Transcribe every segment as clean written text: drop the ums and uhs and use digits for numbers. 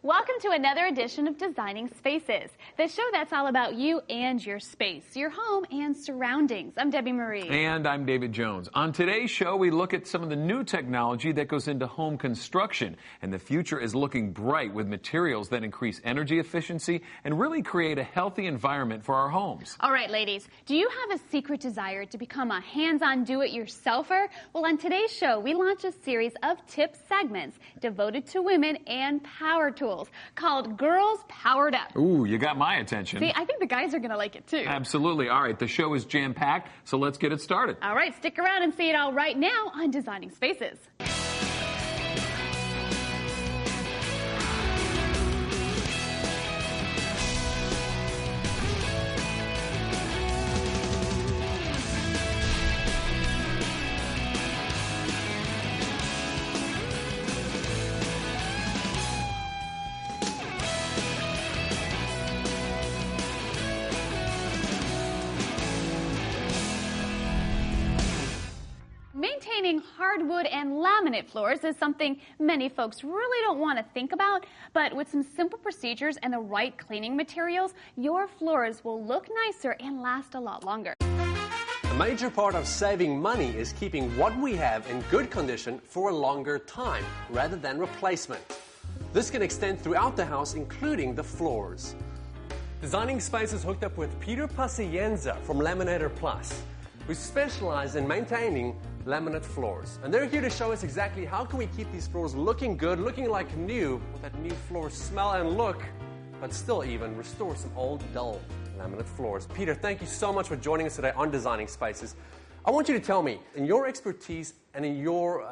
Welcome to another edition of Designing Spaces, the show that's all about you and your space, your home and surroundings. I'm Debbie Marie. And I'm David Jones. On today's show, we look at some of the new technology that goes into home construction. And the future is looking bright with materials that increase energy efficiency and really create a healthy environment for our homes. All right, ladies, do you have a secret desire to become a hands-on do-it-yourselfer? Well, on today's show, we launch a series of tip segments devoted to women and power tools called Girls Powered Up. Ooh, you got my attention. See, I think the guys are going to like it too. Absolutely. All right, the show is jam-packed, so let's get it started. All right, stick around and see it all right now on Designing Spaces. Maintaining hardwood and laminate floors is something many folks really don't want to think about, but with some simple procedures and the right cleaning materials, your floors will look nicer and last a lot longer. A major part of saving money is keeping what we have in good condition for a longer time, rather than replacement. This can extend throughout the house, including the floors. Designing Spaces hooked up with Peter Pacienza from Laminator Plus, who specialize in maintaining laminate floors. And they're here to show us exactly how can we keep these floors looking good, looking like new, with that new floor smell and look, but still even restore some old, dull laminate floors. Peter, thank you so much for joining us today on Designing Spaces. I want you to tell me, in your expertise and in your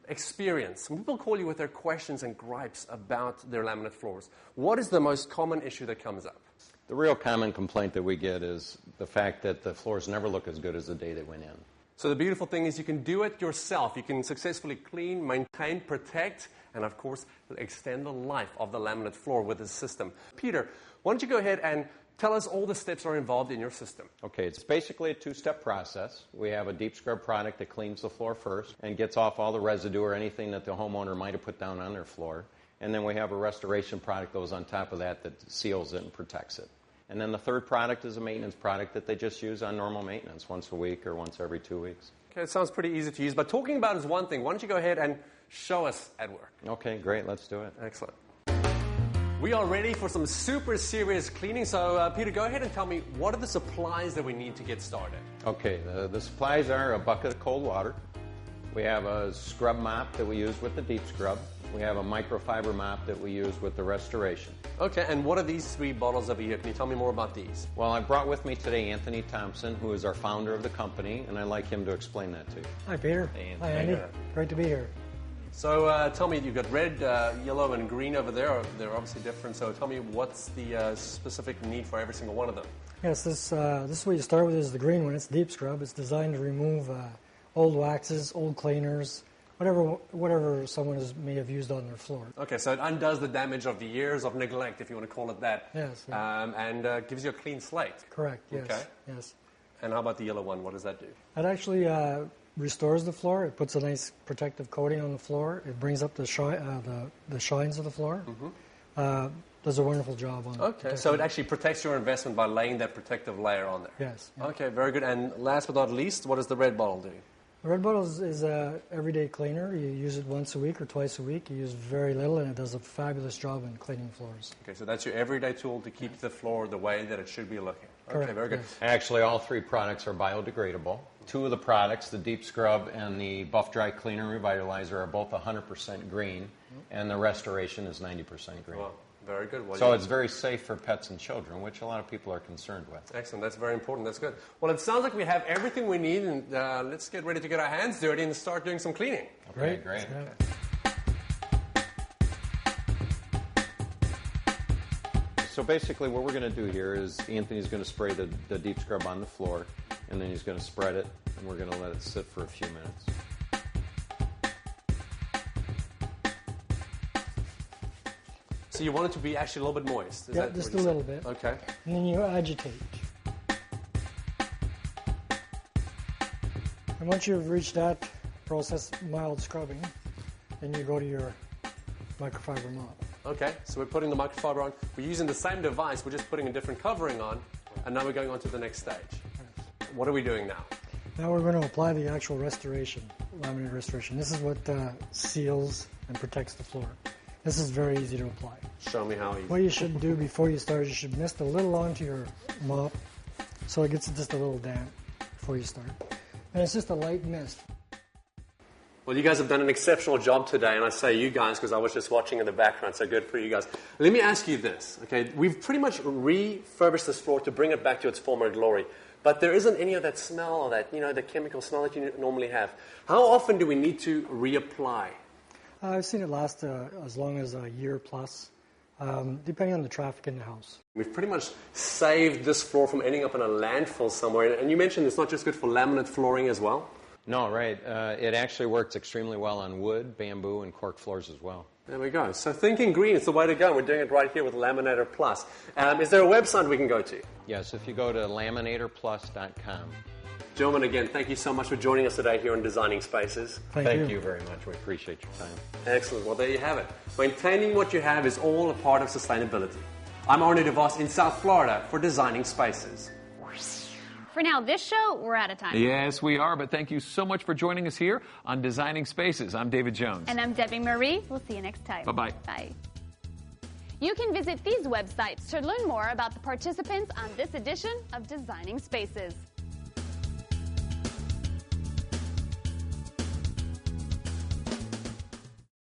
experience, when people call you with their questions and gripes about their laminate floors, what is the most common issue that comes up? The real common complaint that we get is the fact that the floors never look as good as the day they went in. So the beautiful thing is you can do it yourself. You can successfully clean, maintain, protect, and of course, extend the life of the laminate floor with this system. Peter, why don't you go ahead and tell us all the steps that are involved in your system. Okay, it's basically a two-step process. We have a deep scrub product that cleans the floor first and gets off all the residue or anything that the homeowner might have put down on their floor. And then we have a restoration product that goes on top of that that seals it and protects it. And then the third product is a maintenance product that they just use on normal maintenance once a week or once every 2 weeks. Okay, it sounds pretty easy to use, but talking about is one thing. Why don't you go ahead and show us at work? Okay, great. Let's do it. Excellent. We are ready for some super serious cleaning. So, Peter, go ahead and tell me, what are the supplies that we need to get started? Okay, the supplies are a bucket of cold water. We have a scrub mop that we use with the deep scrub. We have a microfiber mop that we use with the restoration. Okay, and what are these three bottles over here? Can you tell me more about these? Well, I brought with me today Anthony Thompson, who is our founder of the company, and I'd like him to explain that to you. Hi, Peter. Hey, Hi, Andy. Great to be here. So tell me, you've got red, yellow, and green over there. They're obviously different. So tell me, what's the specific need for every single one of them? Yes, this is what you start with is the green one. It's deep scrub. It's designed to remove old waxes, old cleaners, whatever someone may have used on their floor. Okay, so it undoes the damage of the years of neglect, if you want to call it that. Yes. And gives you a clean slate. Correct, yes. Okay. Yes. And how about the yellow one? What does that do? It actually restores the floor. It puts a nice protective coating on the floor. It brings up the shines of the floor. Mm-hmm. Does a wonderful job on it. Okay, so it actually protects your investment by laying that protective layer on there. Yes. Yeah. Okay, very good. And last but not least, what does the red bottle do? The red bottle is an everyday cleaner. You use it once a week or twice a week. You use very little, and it does a fabulous job in cleaning floors. Okay, so that's your everyday tool to keep the floor the way that it should be looking. Correct, okay, very good. Yes. Actually, all three products are biodegradable. Two of the products, the Deep Scrub and the Buff Dry Cleaner Revitalizer, are both 100% green, and the Restoration is 90% green. Well, very good. Well, so it's very safe for pets and children, which a lot of people are concerned with. Excellent. That's very important. That's good. Well, it sounds like we have everything we need, and let's get ready to get our hands dirty and start doing some cleaning. Okay, great. So basically what we're going to do here is Anthony's going to spray the deep scrub on the floor, and then he's going to spread it, and we're going to let it sit for a few minutes. So you want it to be actually a little bit moist? Yeah, just a little bit. Okay. And then you agitate. And once you've reached that process, mild scrubbing, then you go to your microfiber mop. Okay, so we're putting the microfiber on. We're using the same device, we're just putting a different covering on, and now we're going on to the next stage. What are we doing now? Now we're going to apply the actual restoration, laminate restoration. This is what seals and protects the floor. This is very easy to apply. Show me how easy. What you should do before you start, you should mist a little onto your mop so it gets just a little damp before you start. And it's just a light mist. Well, you guys have done an exceptional job today, and I say you guys because I was just watching in the background, so good for you guys. Let me ask you this, okay? We've pretty much refurbished this floor to bring it back to its former glory, but there isn't any of that smell or that, the chemical smell that you normally have. How often do we need to reapply? I've seen it last as long as a year plus, depending on the traffic in the house. We've pretty much saved this floor from ending up in a landfill somewhere, and you mentioned it's not just good for laminate flooring as well? No, right. It actually works extremely well on wood, bamboo, and cork floors as well. There we go. So thinking green is the way to go. We're doing it right here with Laminator Plus. Is there a website we can go to? Yes, if you go to laminatorplus.com. Gentlemen, again, thank you so much for joining us today here on Designing Spaces. Thank you very much. We appreciate your time. Excellent. Well, there you have it. Maintaining what you have is all a part of sustainability. I'm Arne DeVos in South Florida for Designing Spaces. For now, this show, we're out of time. Yes, we are, but thank you so much for joining us here on Designing Spaces. I'm David Jones. And I'm Debbie Marie. We'll see you next time. Bye-bye. Bye. You can visit these websites to learn more about the participants on this edition of Designing Spaces.